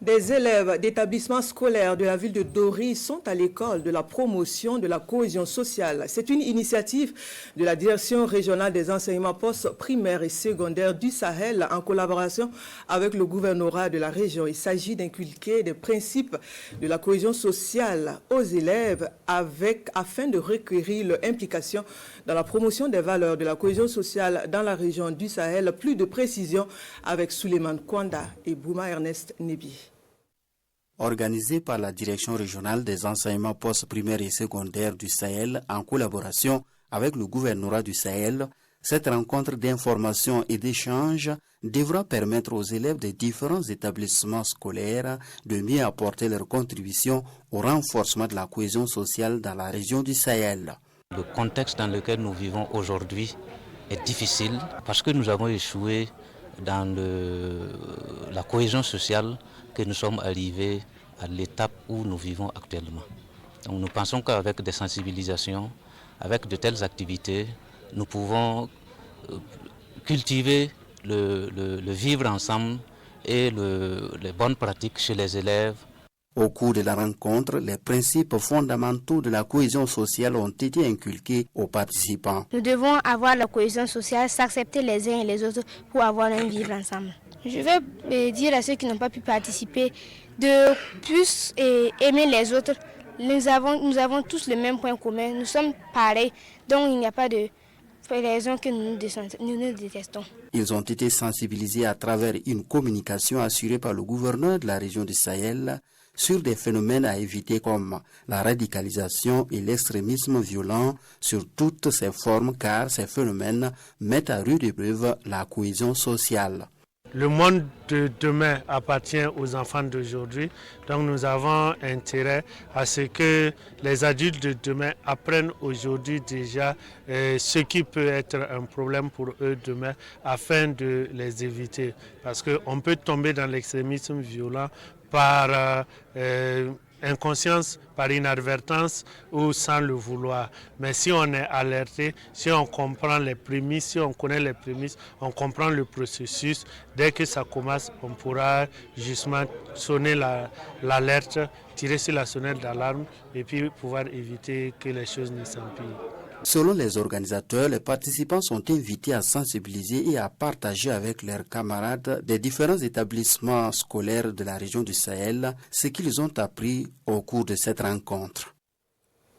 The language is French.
Des élèves d'établissements scolaires de la ville de Dori sont à l'école de la promotion de la cohésion sociale. C'est une initiative de la Direction régionale des enseignements post-primaires et secondaires du Sahel en collaboration avec le gouvernorat de la région. Il s'agit d'inculquer des principes de la cohésion sociale aux élèves afin de requérir leur implication dans la promotion des valeurs de la cohésion sociale dans la région du Sahel. Plus de précisions avec Suleiman Kwanda et Bouma Ernest Nebi. Organisé par la Direction régionale des enseignements post-primaires et secondaires du Sahel en collaboration avec le gouvernorat du Sahel, cette rencontre d'information et d'échange devra permettre aux élèves des différents établissements scolaires de mieux apporter leur contribution au renforcement de la cohésion sociale dans la région du Sahel. Le contexte dans lequel nous vivons aujourd'hui est difficile parce que nous avons échoué dans la cohésion sociale que nous sommes arrivés à l'étape où nous vivons actuellement. Donc nous pensons qu'avec des sensibilisations, avec de telles activités, nous pouvons cultiver le vivre ensemble et les bonnes pratiques chez les élèves. Au cours de la rencontre, les principes fondamentaux de la cohésion sociale ont été inculqués aux participants. Nous devons avoir la cohésion sociale, s'accepter les uns et les autres pour avoir un vivre ensemble. Je vais dire à ceux qui n'ont pas pu participer de plus aimer les autres. Nous avons tous le même point commun, nous sommes pareils, donc il n'y a pas de raison que nous nous détestons. Ils ont été sensibilisés à travers une communication assurée par le gouverneur de la région du Sahel sur des phénomènes à éviter comme la radicalisation et l'extrémisme violent sur toutes ses formes car ces phénomènes mettent à rude épreuve la cohésion sociale. Le monde de demain appartient aux enfants d'aujourd'hui, donc nous avons intérêt à ce que les adultes de demain apprennent aujourd'hui déjà ce qui peut être un problème pour eux demain afin de les éviter. Parce qu'on peut tomber dans l'extrémisme violent par inconscience, par inadvertance ou sans le vouloir. Mais si on est alerté, si on comprend les prémices, si on connaît les prémices, on comprend le processus, dès que ça commence, on pourra justement sonner l'alerte, tirer sur la sonnette d'alarme et puis pouvoir éviter que les choses ne s'empirent. Selon les organisateurs, les participants sont invités à sensibiliser et à partager avec leurs camarades des différents établissements scolaires de la région du Sahel ce qu'ils ont appris au cours de cette rencontre.